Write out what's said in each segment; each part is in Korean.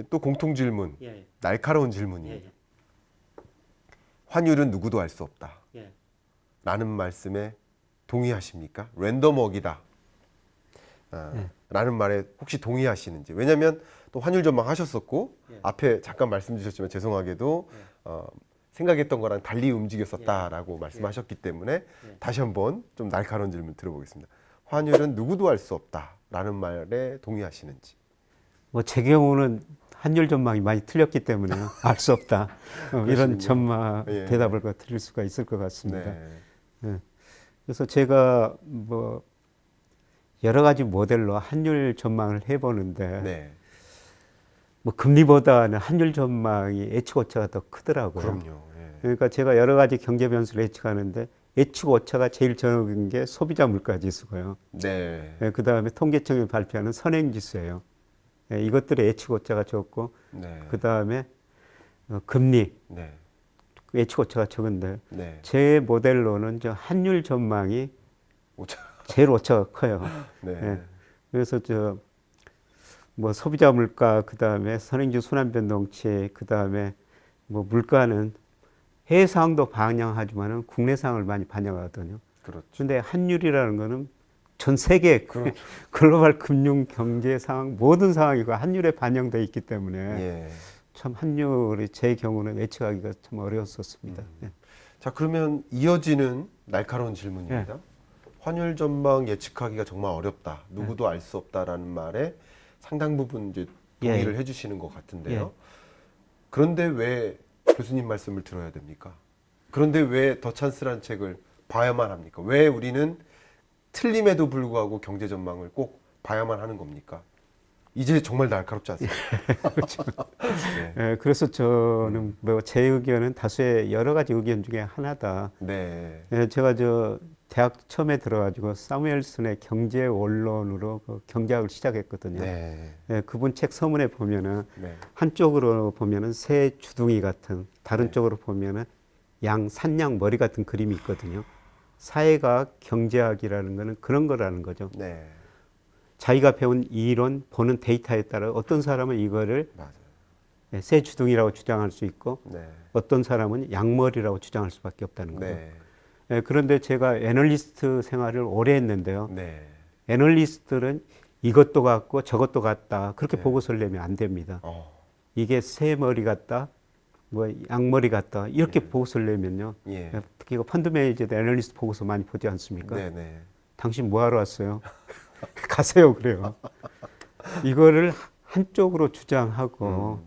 또 공통 질문, 예, 예. 날카로운 질문이 예, 예. 환율은 누구도 알 수 없다. 예. 라는 말씀에 동의하십니까? 랜덤워크이다. 예. 라는 말에 혹시 동의하시는지. 왜냐하면 또 환율 전망 하셨었고 예. 앞에 잠깐 말씀 주셨지만 죄송하게도 예. 생각했던 거랑 달리 움직였었다라고 말씀하셨기 때문에 예. 다시 한번 좀 날카로운 질문 들어보겠습니다. 환율은 누구도 알 수 없다라는 말에 동의하시는지. 뭐 제 경우는 환율 전망이 많이 틀렸기 때문에 알 수 없다. 이런 그러시군요. 전망 예. 대답을 드릴 수가 있을 것 같습니다. 네. 예. 그래서 제가 뭐 여러 가지 모델로 환율 전망을 해보는데 네. 뭐 금리보다는 환율 전망이 예측 오차가 더 크더라고요. 그럼요. 예. 그러니까 제가 여러 가지 경제 변수를 예측하는데 예측 오차가 제일 적은 게 소비자 물가 지수고요. 네. 그 다음에 통계청이 발표하는 선행 지수예요. 이것들의 예측 오차가 적고 네. 그 다음에 금리 네. 예측 오차가 적은데 네. 제 모델로는 저 환율 전망이 오차. 제일 오차가 커요. 네. 예. 그래서 저 뭐 소비자 물가 그 다음에 선행지 순환 변동치 그 다음에 뭐 물가는 해외 상황도 반영하지만은 국내 상황을 많이 반영하거든요. 그렇죠. 그런데 환율이라는 거는 전 세계 그렇죠. 글로벌 금융 경제 상황 모든 상황이 그 환율에 반영돼 있기 때문에 예. 참 환율이 제 경우는 예측하기가 참 어려웠었습니다. 예. 자, 그러면 이어지는 날카로운 질문입니다. 환율 전망 예측하기가 정말 어렵다. 누구도 알 수 없다라는 말에 상당 부분 이제 동의를 해주시는 것 같은데요. 그런데 왜 교수님 말씀을 들어야 됩니까? 그런데 왜 더 찬스란 책을 봐야만 합니까? 왜 우리는 틀림에도 불구하고 경제 전망을 꼭 봐야만 하는 겁니까? 이제 정말 날카롭지 않습니까? 그렇죠. 네. 그래서 저는 뭐 제 의견은 다수의 여러 가지 의견 중에 하나다. 네. 제가 저 대학 처음에 들어가지고 사무엘슨의 경제 원론으로 그 경제학을 시작했거든요. 네. 그분 책 서문에 보면은 네. 한쪽으로 보면은 새 주둥이 같은, 다른 네. 쪽으로 보면은 산양 머리 같은 그림이 있거든요. 사회과학 경제학이라는 거는 그런 거라는 거죠. 네. 자기가 배운 이론, 보는 데이터에 따라 어떤 사람은 이거를 맞아요. 새 주둥이라고 주장할 수 있고 네. 어떤 사람은 양머리라고 주장할 수밖에 없다는 거죠. 네. 그런데 제가 애널리스트 생활을 오래 했는데요. 네. 애널리스트들은 이것도 같고 저것도 같다. 그렇게 네. 보고서를 내면 안 됩니다. 어. 이게 새 머리 같다, 뭐 양머리 같다. 이렇게 보고서를 내면요. 예. 특히 펀드 매니저도 애널리스트 보고서 많이 보지 않습니까? 네. 네. 당신 뭐 하러 왔어요? 가세요 그래요. 이거를 한쪽으로 주장하고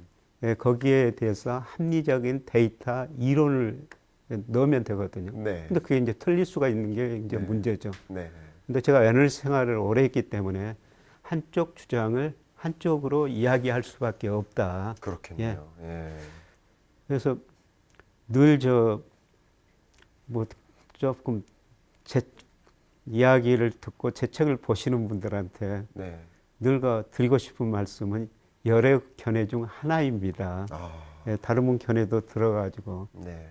거기에 대해서 합리적인 데이터, 이론을 넣으면 되거든요. 네. 근데 그게 이제 틀릴 수가 있는 게 이제 네. 문제죠. 네. 근데 제가 애널리스트 생활을 오래 했기 때문에 한쪽 주장을 한쪽으로 이야기할 수밖에 없다. 그렇겠네요. 예. 그래서 늘 뭐 조금 제 이야기를 듣고 제 책을 보시는 분들한테 네. 늘 드리고 싶은 말씀은 여러 견해 중 하나입니다. 아. 다른 분 견해도 들어가지고. 네.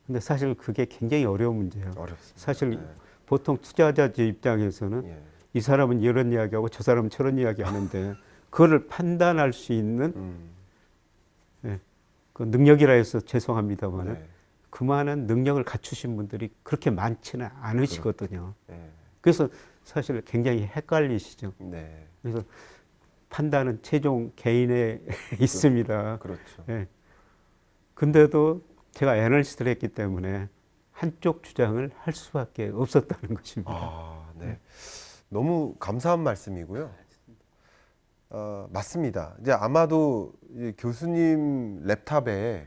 근데 사실 그게 굉장히 어려운 문제예요. 어렵습니다. 사실 네. 보통 투자자 입장에서는 예. 이 사람은 이런 이야기하고 저 사람은 저런 이야기 하는데 그거를 판단할 수 있는 그 능력이라 해서 죄송합니다만 네. 그만한 능력을 갖추신 분들이 그렇게 많지는 않으시거든요. 네. 그래서 사실 굉장히 헷갈리시죠. 네. 그래서 판단은 최종 개인에 있습니다. 그렇죠. 예. 근데도 제가 애널리스트를 했기 때문에 한쪽 주장을 할 수밖에 없었다는 것입니다. 아, 네. 너무 감사한 말씀이고요. 맞습니다. 이제 아마도 이 교수님 랩탑에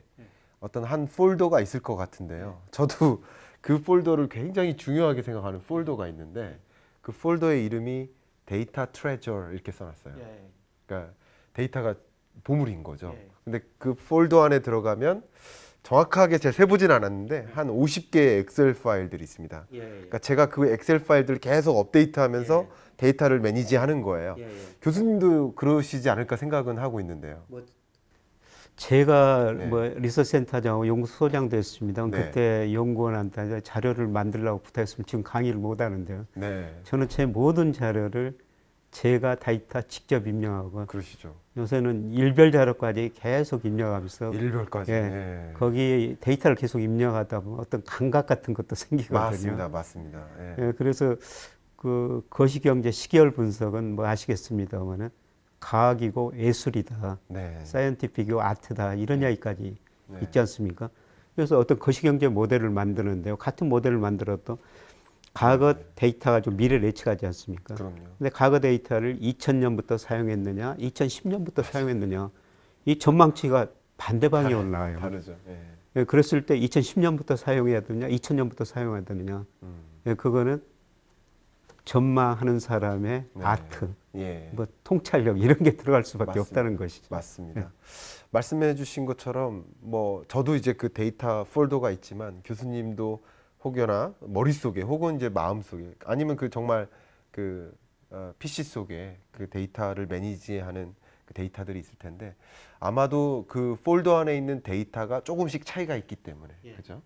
어떤 한 폴더가 있을 것 같은데요. 저도 그 폴더를 굉장히 중요하게 생각하는 폴더가 있는데 그 폴더의 이름이 데이터 트레저 이렇게 써놨어요. 그러니까 데이터가 보물인 거죠. 근데 그 폴더 안에 들어가면 정확하게 제가 세보진 않았는데 한 50개의 엑셀 파일들이 있습니다. 그러니까 제가 그 엑셀 파일들을 계속 업데이트하면서 데이터를 매니지하는 거예요. 교수님도 그러시지 않을까 생각은 하고 있는데요. 제가 네. 뭐 리서치센터장하고 연구소장도 했습니다. 네. 그때 연구원한테 자료를 만들려고 부탁했으면 지금 강의를 못 하는데요. 네. 저는 제 모든 자료를 제가 데이터 직접 입력하고 그러시죠. 요새는 일별 자료까지 계속 입력하면서 일별까지. 예, 예. 거기에 데이터를 계속 입력하다 보면 어떤 감각 같은 것도 생기거든요. 맞습니다, 맞습니다. 예. 예, 그래서 그 거시경제 시계열 분석은 뭐 아시겠습니다만은 과학이고 예술이다, 네. 사이언티픽이고 아트다 이런 이야기까지 네. 있지 않습니까? 그래서 어떤 거시경제 모델을 만드는데요. 같은 모델을 만들어도 과거 데이터가 좀 미래를 예측하지 않습니까? 그럼요. 근데 과거 데이터를 2000년부터 사용했느냐, 2010년부터 사용했느냐, 이 전망치가 반대 방향으로 나와요. 다르죠. 예. 예, 그랬을 때 2010년부터 사용해야 되느냐, 2000년부터 사용해야 되느냐, 예, 그거는 전망하는 사람의 네. 아트, 예. 뭐 통찰력 이런 게 들어갈 수밖에 맞습니다. 없다는 것이죠. 맞습니다. 말씀해 주신 것처럼 뭐 저도 이제 그 데이터 폴더가 있지만 교수님도 혹여나 머릿속에 혹은 이제 마음속에 아니면 그 정말 그 PC 속에 그 데이터를 매니지하는 그 데이터들이 있을 텐데 아마도 그 폴더 안에 있는 데이터가 조금씩 차이가 있기 때문에 그죠?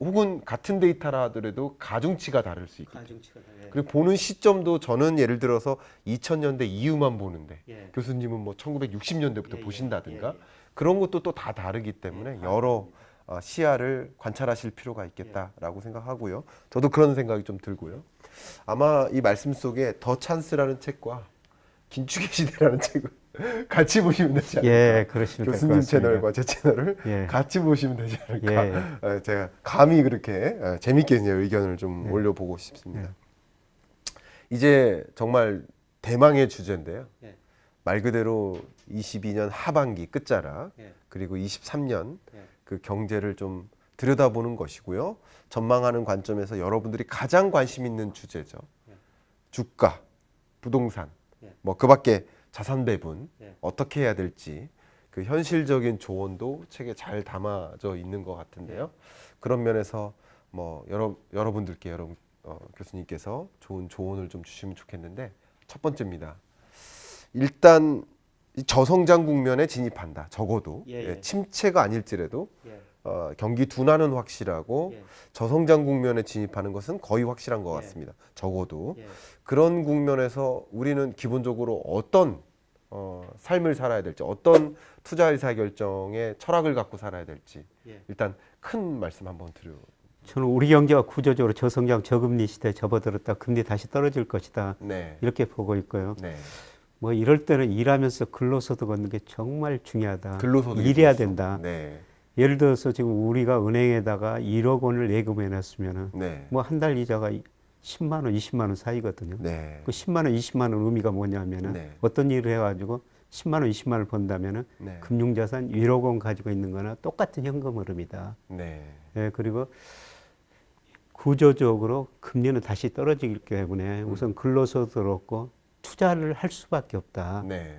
혹은 같은 데이터라 하더라도 가중치가 다를 수 있기 때문에 그리고 보는 시점도 저는 예를 들어서 2000년대 이후만 보는데 교수님은 뭐 1960년대부터 보신다든가 그런 것도 또 다 다르기 때문에 여러 시야를 관찰하실 필요가 있겠다라고 생각하고요. 저도 그런 생각이 좀 들고요. 아마 이 말씀 속에 더 찬스라는 책과 긴축의 시대라는 책을 같이 보시면 되지 않을까. 예, 그러시면 될 것 교수님 같습니다. 채널과 제 채널을 예. 같이 보시면 되지 않을까. 제가 감히 그렇게 재밌게 이제 의견을 좀 올려보고 싶습니다. 이제 정말 대망의 주제인데요. 말 그대로 22년 하반기 끝자락 그리고 23년 그 경제를 좀 들여다보는 것이고요. 전망하는 관점에서 여러분들이 가장 관심 있는 주제죠. 주가, 부동산, 뭐 그밖에 자산 배분 어떻게 해야 될지 그 현실적인 조언도 책에 잘 담아져 있는 것 같은데요. 그런 면에서 뭐 여러분들께 교수님께서 좋은 조언을 좀 주시면 좋겠는데 첫 번째입니다. 일단 저성장 국면에 진입한다. 적어도 침체가 아닐지라도 경기 둔화는 확실하고 저성장 국면에 진입하는 것은 거의 확실한 것 같습니다. 적어도 그런 국면에서 우리는 기본적으로 어떤 삶을 살아야 될지 어떤 투자 의사 결정의 철학을 갖고 살아야 될지 일단 큰 말씀 한번 드려. 저는 우리 경제가 구조적으로 저성장 저금리 시대에 접어들었다. 금리 다시 떨어질 것이다. 네. 이렇게 보고 있고요. 네. 뭐 이럴 때는 일하면서 근로소득 얻는 게 정말 중요하다. 근로소득이 일해야 중요성. 된다. 네. 예를 들어서 지금 우리가 은행에다가 1억 원을 예금해 놨으면은 네. 뭐 한 달 이자가 10만 원, 20만 원 사이거든요. 네. 그 10만 원, 20만 원 의미가 뭐냐면은 네. 어떤 일을 해가지고 10만 원, 20만 원을 번다면은 네. 금융자산 1억 원 가지고 있는 거나 똑같은 현금 흐름이다. 네. 예, 그리고 구조적으로 금리는 다시 떨어지기 때문에 우선 근로소득을 얻고 투자를 할 수밖에 없다. 네.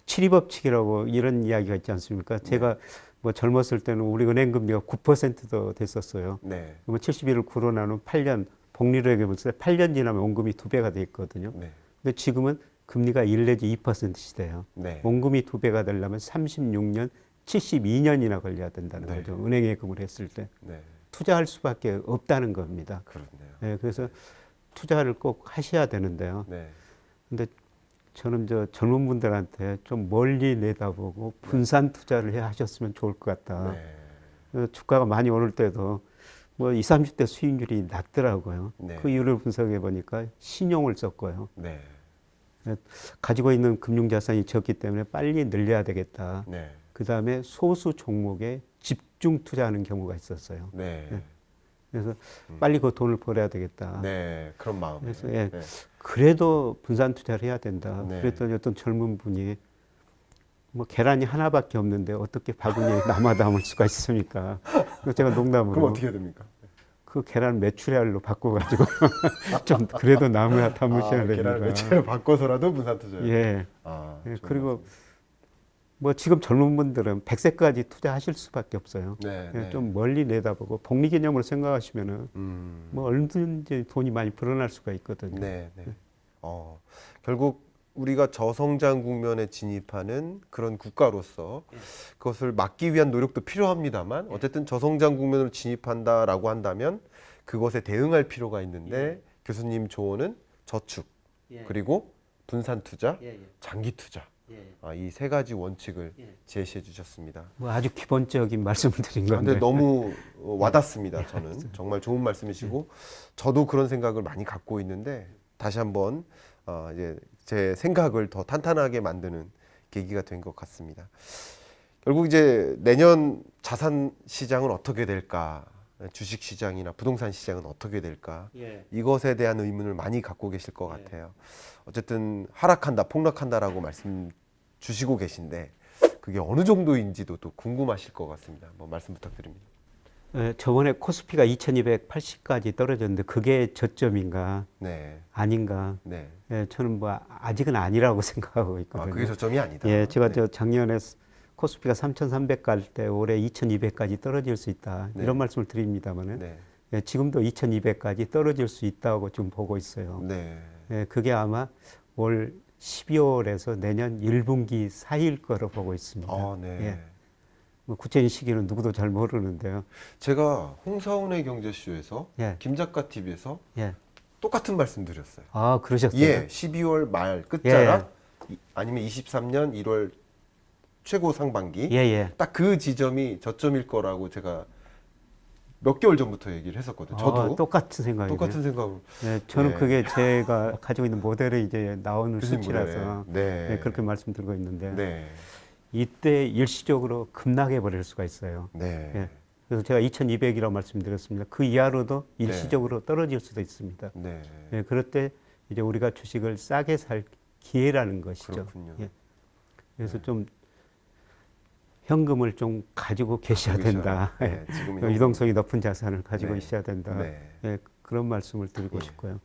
치리법칙이라고 이런 이야기가 있지 않습니까? 제가 뭐 젊었을 때는 우리 은행 금리가 9%도 됐었어요. 네. 그러면 71을 9로 나누면 8년, 복리로 얘기해보세요. 8년 지나면 원금이 2배가 돼 있거든요. 네. 근데 지금은 금리가 1 내지 2% 시대예요. 네. 원금이 2배가 되려면 36년, 72년이나 걸려야 된다는 네. 거죠. 은행 예금을 했을 때. 네. 투자할 수밖에 없다는 겁니다. 그렇네요. 네, 그래서 투자를 꼭 하셔야 되는데요. 네. 근데 저는 저 젊은 분들한테 좀 멀리 내다보고 분산 투자를 해 하셨으면 좋을 것 같다. 네. 주가가 많이 오를 때도 뭐 20, 30대 수익률이 낮더라고요. 네. 그 이유를 분석해 보니까 신용을 썼고요. 네. 가지고 있는 금융자산이 적기 때문에 빨리 늘려야 되겠다. 네. 그 다음에 소수 종목에 집중 투자하는 경우가 있었어요. 네. 그래서 빨리 그 돈을 벌어야 되겠다. 네. 그런 마음에. 그래서 네. 그래도 분산 투자를 해야 된다. 네. 그랬더니 어떤 젊은 분이 뭐 계란이 하나밖에 없는데 어떻게 바구니에 남아 담을 수가 있습니까? 그래서 제가 농담으로 그럼 어떻게 해야 됩니까? 그 계란 메추리알로 바꿔가지고 좀 그래도 남아 담으셔야 됩니다. 계란을 매체를 바꿔서라도 분산 투자요. 예. 좋은 그리고 말씀. 뭐 지금 젊은 분들은 100세까지 투자하실 수밖에 없어요. 네. 예, 좀 멀리 내다보고 복리 개념으로 생각하시면은 뭐 얼마든지 돈이 많이 불어날 수가 있거든요. 네. 네. 결국 우리가 저성장 국면에 진입하는 그런 국가로서 그것을 막기 위한 노력도 필요합니다만 어쨌든 저성장 국면으로 진입한다라고 한다면 그것에 대응할 필요가 있는데 교수님 조언은 저축 그리고 분산 투자, 예, 예. 장기 투자. 예. 이 세 가지 원칙을 예. 제시해 주셨습니다. 뭐 아주 기본적인 말씀을 드린 근데 건데. 너무 와닿습니다. 저는 정말 좋은 말씀이시고 저도 그런 생각을 많이 갖고 있는데 다시 한번 이제 제 생각을 더 탄탄하게 만드는 계기가 된 것 같습니다. 결국 이제 내년 자산 시장은 어떻게 될까? 주식 시장이나 부동산 시장은 어떻게 될까? 예. 이것에 대한 의문을 많이 갖고 계실 것 예. 같아요. 어쨌든 하락한다, 폭락한다라고 말씀 주시고 계신데 그게 어느 정도인지도 또 궁금하실 것 같습니다. 한번 말씀 부탁드립니다. 저번에 코스피가 2280까지 떨어졌는데 그게 저점인가 네, 아닌가? 네. 저는 뭐 아직은 아니라고 생각하고 있거든요. 그게 저점이 아니다. 예, 제가 네. 저 작년에 코스피가 3,300 갈 때 올해 2,200까지 떨어질 수 있다 네. 이런 말씀을 드립니다만은 네, 예, 지금도 2,200까지 떨어질 수 있다고 지금 보고 있어요. 네, 예, 그게 아마 올 12월에서 내년 1분기 사이일 거로 보고 있습니다. 네. 예. 뭐 구체적인 시기는 누구도 잘 모르는데요. 제가 홍사운의 경제쇼에서 예. 김 작가 TV에서 예. 똑같은 말씀 드렸어요. 아, 그러셨어요? 예, 12월 말 끝자락 아니면 23년 1월 최고 상반기 예, 예. 딱 그 지점이 저점일 거라고 제가 몇 개월 전부터 얘기를 했었거든요. 저도 똑같은 생각이에요. 똑같은 생각을. 예, 저는 예. 그게 제가 가지고 있는 모델에 이제 나오는 교수님 수치라서 모델에. 네. 예, 그렇게 말씀드리고 있는데 네. 이때 일시적으로 급락해 버릴 수가 있어요. 네. 예. 그래서 제가 2,200이라고 말씀드렸습니다. 그 이하로도 일시적으로 떨어질 수도 있습니다. 네. 예, 그럴 때 이제 우리가 주식을 싸게 살 기회라는 것이죠. 그렇군요. 예. 그래서 좀 현금을 좀 가지고 계셔야 된다. 네, 지금 유동성이 높은 자산을 가지고 네. 있어야 된다. 네. 예, 그런 말씀을 드리고 예. 싶고요.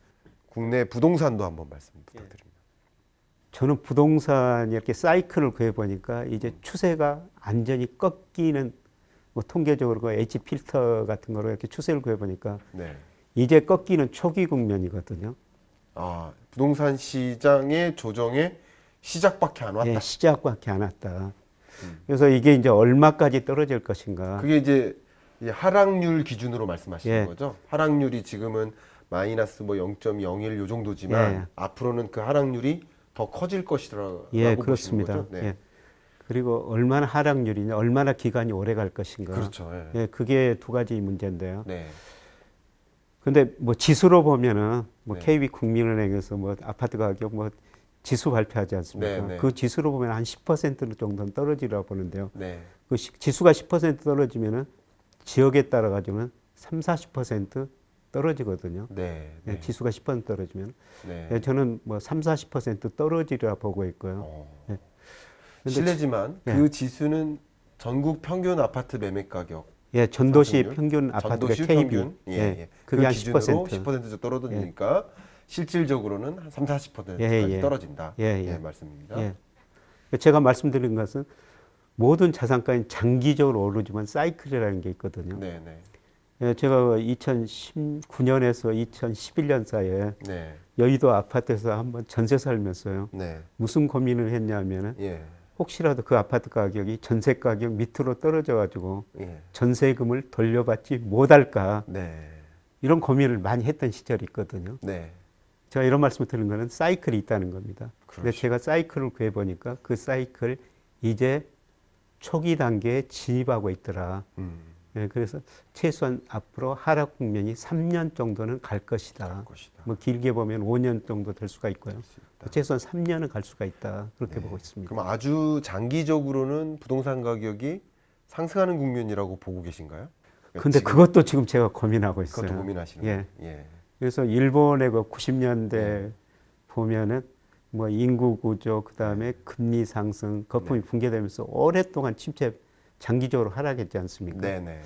국내 부동산도 한번 말씀 부탁드립니다. 저는 부동산 이렇게 사이클을 구해보니까 이제 추세가 완전히 꺾이는 뭐 통계적으로 그 H 필터 같은 거로 이렇게 추세를 구해보니까 네. 이제 꺾이는 초기 국면이거든요. 부동산 시장의 조정의 시작밖에 안 왔다. 예, 시작밖에 안 왔다. 그래서 이게 이제 얼마까지 떨어질 것인가. 그게 이제 하락률 기준으로 말씀하시는 예. 거죠? 하락률이 지금은 마이너스 뭐 0.01 요 정도지만 예. 앞으로는 그 하락률이 더 커질 것이라고 예, 보시는 그렇습니다. 거죠? 네. 예. 그리고 얼마나 하락률이냐, 얼마나 기간이 오래 갈 것인가. 그렇죠. 예. 예, 그게 두 가지 문제인데요. 네. 근데 뭐 지수로 보면은 뭐 네. KB국민은행에서 뭐 아파트 가격 뭐 지수 발표하지 않습니까? 네, 네. 그 지수로 보면 한 10% 정도는 떨어지라고 보는데요. 네. 그 지수가 10% 떨어지면은 지역에 따라 가지고는 3, 40% 떨어지거든요. 네. 예, 네. 지수가 10% 떨어지면. 네. 예, 저는 뭐 3, 40% 떨어지리라 보고 있고요. 예. 근데 실례지만 예. 그 지수는 전국 평균 아파트 매매 가격 예, 전도시 상승률? 평균 아파트가 전도시 KB. 평균 예, 그 그게 한 기준으로 10%. 10% 떨어지니까 실질적으로는 한 3, 40%까지 예. 떨어진다. 예. 말씀입니다. 예. 제가 말씀드린 것은 모든 자산가는 장기적으로 오르지만 사이클이라는 게 있거든요. 네, 네. 예, 제가 2019년에서 2011년 사이에 네. 여의도 아파트에서 한번 전세 살면서요. 네. 무슨 고민을 했냐면은 예. 혹시라도 그 아파트 가격이 전세 가격 밑으로 떨어져 가지고 예. 전세금을 돌려받지 못할까 네. 이런 고민을 많이 했던 시절이 있거든요. 네. 제가 이런 말씀을 드리는 것은 사이클이 있다는 겁니다. 근데 그렇죠. 제가 사이클을 구해보니까 그 사이클 이제 초기 단계에 진입하고 있더라. 예, 그래서 최소한 앞으로 하락 국면이 3년 정도는 갈 것이다. 갈 것이다. 뭐 길게 보면 5년 정도 될 수가 있고요. 있다. 최소한 3년은 갈 수가 있다. 그렇게 네. 보고 있습니다. 그럼 아주 장기적으로는 부동산 가격이 상승하는 국면이라고 보고 계신가요? 그러니까 근데 지금 그것도 지금 제가 고민하고 있어요. 그것도 고민하시는 예. 거예요. 예. 그래서 일본의 그 90년대 보면은 뭐 인구 구조, 그 다음에 금리 상승, 거품이 붕괴되면서 오랫동안 침체, 장기적으로 하락했지 않습니까? 네, 네.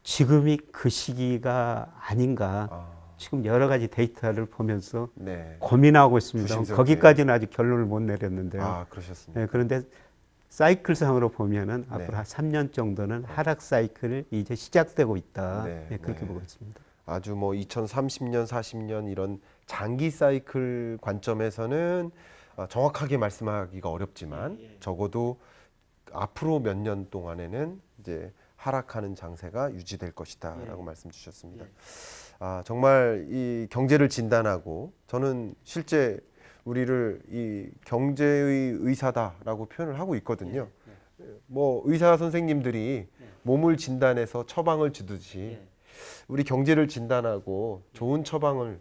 지금이 그 시기가 아닌가. 지금 여러 가지 데이터를 보면서 네. 고민하고 있습니다. 조심스럽게. 거기까지는 아직 결론을 못 내렸는데요. 그러셨습니다. 예, 그런데 사이클상으로 보면은 네. 앞으로 한 3년 정도는 하락 사이클이 이제 시작되고 있다. 네, 예, 그렇게 네. 보고 있습니다. 아주 뭐 2030년, 40년 이런 장기 사이클 관점에서는 정확하게 말씀하기가 어렵지만 적어도 앞으로 몇 년 동안에는 이제 하락하는 장세가 유지될 것이다라고 말씀 주셨습니다. 정말 이 경제를 진단하고 저는 실제 우리를 이 경제의 의사다라고 표현을 하고 있거든요. 뭐 의사 선생님들이 몸을 진단해서 처방을 주듯이 우리 경제를 진단하고 좋은 처방을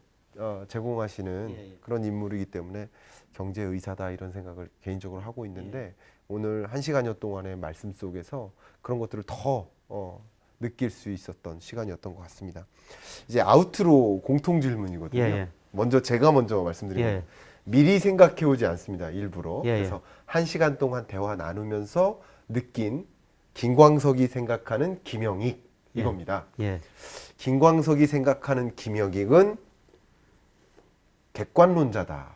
제공하시는 그런 인물이기 때문에 경제 의사다 이런 생각을 개인적으로 하고 있는데 오늘 1시간여 동안의 말씀 속에서 그런 것들을 더 느낄 수 있었던 시간이었던 것 같습니다. 이제 아우트로 공통 질문이거든요. 예. 제가 먼저 말씀드리면 예. 미리 생각해 오지 않습니다. 일부러. 예. 그래서 1시간 동안 대화 나누면서 느낀 김광석이 생각하는 김영익 이겁니다. 예. 김광석이 생각하는 김영익은 객관론자다.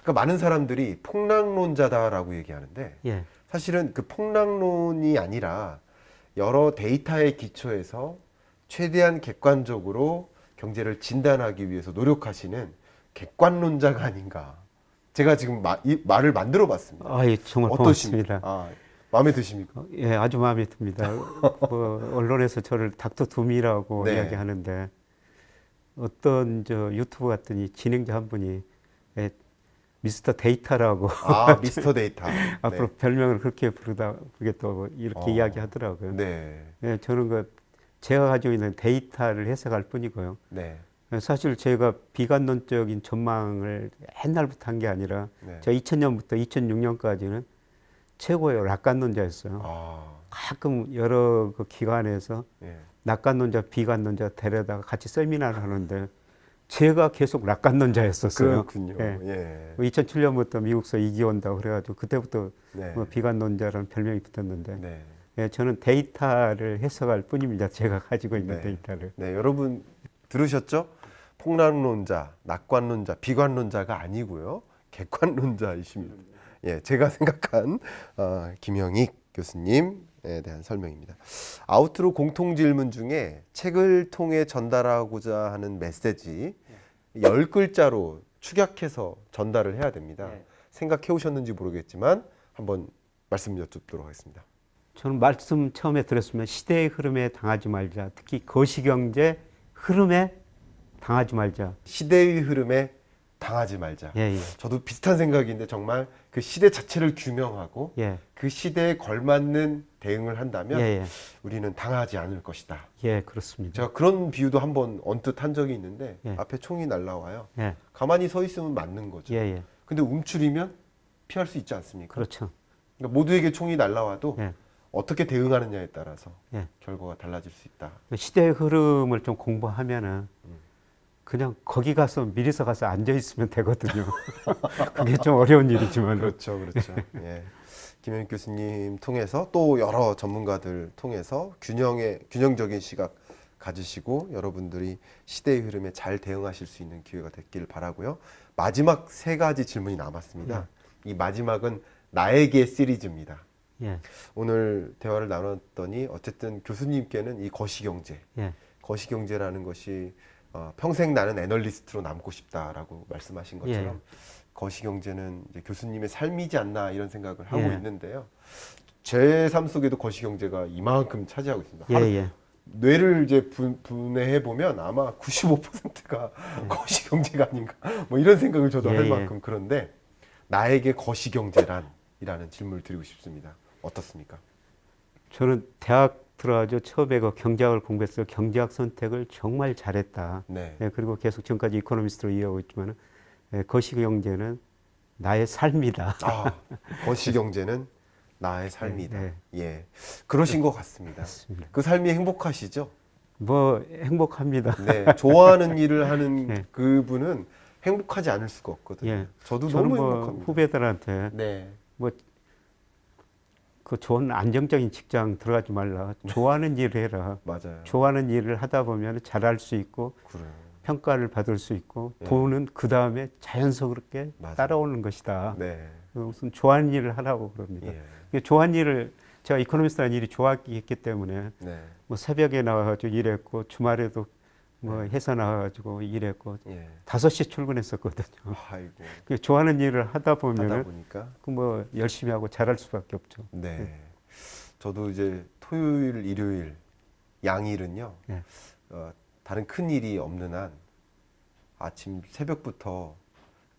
그러니까 많은 사람들이 폭락론자다라고 얘기하는데 예. 사실은 그 폭락론이 아니라 여러 데이터에 기초해서 최대한 객관적으로 경제를 진단하기 위해서 노력하시는 객관론자가 아닌가. 제가 지금 이 말을 만들어 봤습니다. 아, 예, 정말 어떠십니까? 고맙습니다. 마음에 드십니까? 예, 아주 마음에 듭니다. 뭐 언론에서 저를 닥터 둠이라고 네. 이야기하는데 어떤 저 유튜브 같더니 진행자 한 분이 미스터 데이터라고 미스터 데이터. 앞으로 별명을 그렇게 부르겠다고 이렇게 이야기하더라고요. 네. 예, 저는 제가 가지고 있는 데이터를 해석할 뿐이고요. 네. 사실 제가 비관론적인 전망을 옛날부터 한 게 아니라 네. 제가 2000년부터 2006년까지는 최고의 낙관론자였어요. 가끔 여러 그 기관에서 예. 낙관론자, 비관론자 데려다가 같이 세미나를 하는데 제가 계속 낙관론자였었어요. 그렇군요. 예. 예. 2007년부터 미국서 이기 온다고 그래가지고 그때부터 네. 비관론자라는 별명이 붙었는데 네. 예, 저는 데이터를 해석할 뿐입니다. 제가 가지고 있는 네. 데이터를. 네, 여러분 들으셨죠? 폭락론자, 낙관론자, 비관론자가 아니고요. 객관론자이십니다. 예, 제가 생각한 김영익 교수님에 대한 설명입니다. 아우트로 공통 질문 중에 책을 통해 전달하고자 하는 메시지 10글자로 축약해서 전달을 해야 됩니다. 생각해 오셨는지 모르겠지만 한번 말씀 여쭙도록 하겠습니다. 저는 말씀 처음에 들었으면 시대의 흐름에 당하지 말자. 특히 거시경제 흐름에 당하지 말자. 시대의 흐름에 당하지 말자. 예, 예. 저도 비슷한 생각인데 정말 그 시대 자체를 규명하고 예. 그 시대에 걸맞는 대응을 한다면 예, 예. 우리는 당하지 않을 것이다. 예, 그렇습니다. 제가 그런 비유도 한번 언뜻 한 적이 있는데 예. 앞에 총이 날라와요. 예. 가만히 서 있으면 맞는 거죠. 예, 예. 근데 움츠리면 피할 수 있지 않습니까? 그렇죠. 그러니까 모두에게 총이 날라와도 예. 어떻게 대응하느냐에 따라서 예. 결과가 달라질 수 있다. 시대의 흐름을 좀 공부하면은 그냥 거기 가서 미리서 가서 앉아 있으면 되거든요. 그게 좀 어려운 일이지만. 그렇죠, 그렇죠. 예. 김영익 교수님 통해서 또 여러 전문가들 통해서 균형적인 시각 가지시고 여러분들이 시대의 흐름에 잘 대응하실 수 있는 기회가 됐길 바라고요. 마지막 3가지 질문이 남았습니다. 이 마지막은 나에게 시리즈입니다. 예. 오늘 대화를 나눴더니 어쨌든 교수님께는 이 거시경제, 예. 거시경제라는 것이 평생 나는 애널리스트로 남고 싶다라고 말씀하신 것처럼 거시경제는 이제 교수님의 삶이지 않나 이런 생각을 하고 예. 있는데요. 제 삶 속에도 거시경제가 이만큼 차지하고 있습니다. 예, 예. 뇌를 이제 분해해 보면 아마 95%가 거시경제가 아닌가 뭐 이런 생각을 저도 예, 할 예. 만큼 그런데 나에게 거시경제란이라는 질문을 드리고 싶습니다. 어떻습니까? 저는 대학 들어가서 처음에 경제학을 공부해서 경제학 선택을 정말 잘했다. 네. 예, 그리고 계속 지금까지 이코노미스트로 이어오고 있지만 거시경제는 나의 삶이다. 거시경제는 나의 삶이다. 네, 예, 그러신 것 같습니다. 맞습니다. 그 삶이 행복하시죠? 뭐 행복합니다. 네, 좋아하는 일을 하는 네. 그분은 행복하지 않을 수가 없거든요. 예. 저도 저는 너무 뭐 행복합니다. 후배들한테 네, 그 좋은 안정적인 직장 들어가지 말라. 좋아하는 일을 해라. 맞아요. 좋아하는 일을 하다 보면 잘할 수 있고 그래요. 평가를 받을 수 있고 예. 돈은 그 다음에 자연스럽게 맞아요. 따라오는 것이다. 네, 무슨 좋아하는 일을 하라고 그럽니다. 예, 좋아하는 일을 제가 이코노미스트라는 일이 좋았기 때문에 네, 뭐 새벽에 나와가지고 일했고 주말에도 뭐 회사 나와가지고 일했고 예. 5시 출근했었거든요. 아이고, 그 좋아하는 일을 하다 하다 보면은 보니까 그 뭐 열심히 하고 잘할 수밖에 없죠. 네. 저도 이제 토요일, 일요일 양일은요. 네. 다른 큰 일이 없는 한 아침 새벽부터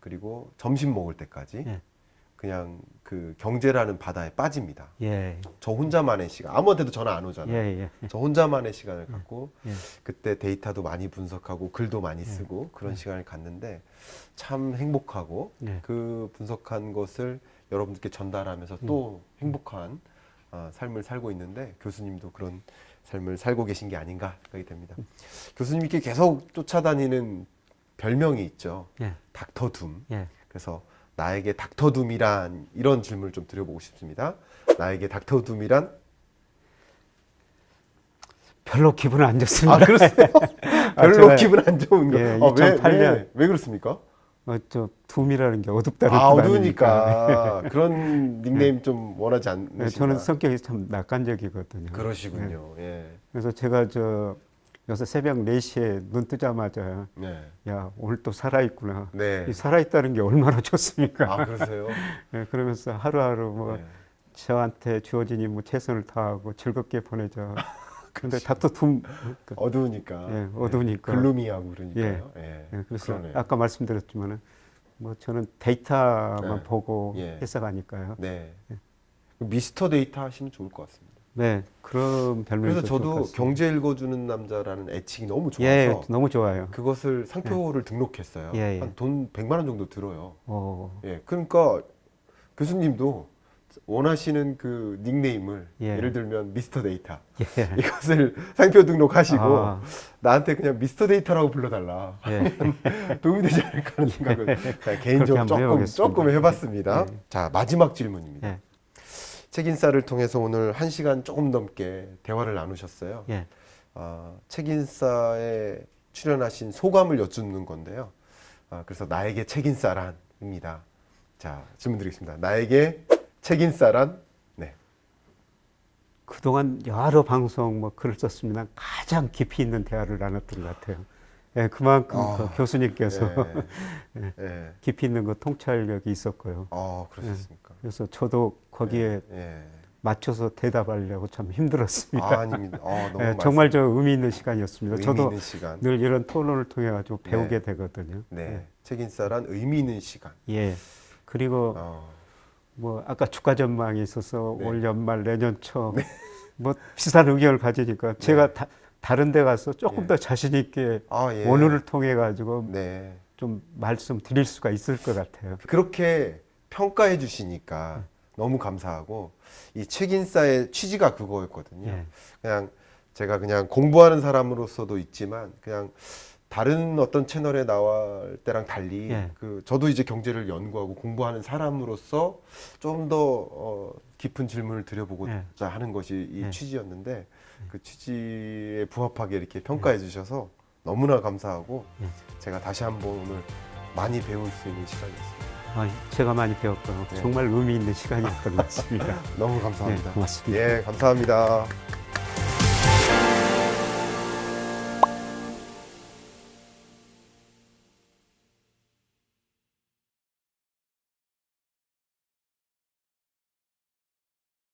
그리고 점심 먹을 때까지 예. 그냥 그 경제라는 바다에 빠집니다. 예. 저 혼자만의 시간. 아무한테도 전화 안 오잖아요. 예. 저 혼자만의 시간을 갖고 예. 그때 데이터도 많이 분석하고 글도 많이 쓰고 그런 시간을 갖는데 참 행복하고 예. 그 분석한 것을 여러분들께 전달하면서 또 행복한 삶을 살고 있는데 교수님도 그런 삶을 살고 계신 게 아닌가 생각이 됩니다. 교수님께 계속 쫓아다니는 별명이 있죠. 예. 닥터둠. 예. 그래서 나에게 닥터둠이란 이런 질문을 좀 드려보고 싶습니다. 나에게 닥터둠이란? 별로 기분 안 좋습니다. 아, 그렇습니까? 별로 제가, 기분 안 좋은 거. 예, 2008년. 왜 그렇습니까? 저 둠이라는 게 어둡다는 아, 뜻 어두우니까. 그런 닉네임 좀 원하지 않으신가? 네, 저는 성격이 참 낙관적이거든요. 그러시군요. 예. 그래서 제가 요새 새벽 4시에 눈 뜨자마자 네. 야, 오늘 또 살아있구나. 네. 이 살아있다는 게 얼마나 좋습니까? 아, 그러세요? 네, 그러면서 하루하루 뭐 네. 저한테 주어진 임무 최선을 다하고 즐겁게 보내자. 근데 다또 어두우니까. 예, 어두우니까. 글루미하고 그러니까요. 예. 예, 그래서 그러네요. 아까 말씀드렸지만은 뭐 저는 데이터만 네. 보고 예. 해석하니까요. 네. 미스터 데이터 하시면 좋을 것 같습니다. 네, 그런 별명이 그래서 좋을 것 저도 같습니다. 경제 읽어주는 남자라는 애칭이 너무 좋아서 예, 너무 좋아요. 그것을 상표를 등록했어요. 예, 예. 한 돈 100만 원 정도 들어요. 예. 그러니까 교수님도 원하시는 그 닉네임을 예. 예를 들면 미스터 데이터 예. 이것을 상표 등록하시고 아. 나한테 그냥 미스터 데이터라고 불러달라. 예. 도움이 되지 않을까 하는 생각을 제가 개인적으로 한번 해보겠습니다. 조금 해봤습니다. 예. 자, 마지막 질문입니다. 예. 책인싸를 통해서 오늘 1시간 조금 넘게 대화를 나누셨어요. 예. 책인싸에 출연하신 소감을 여쭙는 건데요. 그래서 나에게 책인싸란입니다. 자, 질문 드리겠습니다. 나에게 책인싸란? 네. 그동안 여러 방송 뭐 글을 썼습니다. 가장 깊이 있는 대화를 나눴던 것 같아요. 예, 그만큼 그 교수님께서 네. 네. 깊이 있는 그 통찰력이 있었고요. 그러셨습니까? 그래서 저도 거기에 예. 맞춰서 대답하려고 참 힘들었습니다. 아닙니다. 너무 예, 정말 저 의미 있는 시간이었습니다. 의미 저도 있는 시간. 늘 이런 토론을 통해 가지고 배우게 되거든요. 네. 책인싸란 의미 있는 시간. 예. 그리고 뭐 아까 주가 전망이 있어서 네. 올 연말 내년 초 뭐 비슷한 의견을 가지니까 제가 다른 데 가서 조금 예. 더 자신 있게 예. 원어를 통해 가지고 네. 좀 말씀 드릴 수가 있을 것 같아요. 그렇게 평가해 주시니까 너무 감사하고 이 책인싸의 취지가 그거였거든요. 예. 그냥 제가 그냥 공부하는 사람으로서도 있지만 그냥 다른 어떤 채널에 나올 때랑 달리 예. 저도 이제 경제를 연구하고 공부하는 사람으로서 좀 더 깊은 질문을 드려보고자 하는 것이 이 취지였는데 그 취지에 부합하게 이렇게 평가해 주셔서 너무나 감사하고 제가 다시 한번 오늘 많이 배울 수 있는 시간이었습니다. 제가 많이 배웠고요. 정말 의미 있는 시간이었던 것 같습니다. 너무 감사합니다. 고맙습니다. 예, 감사합니다.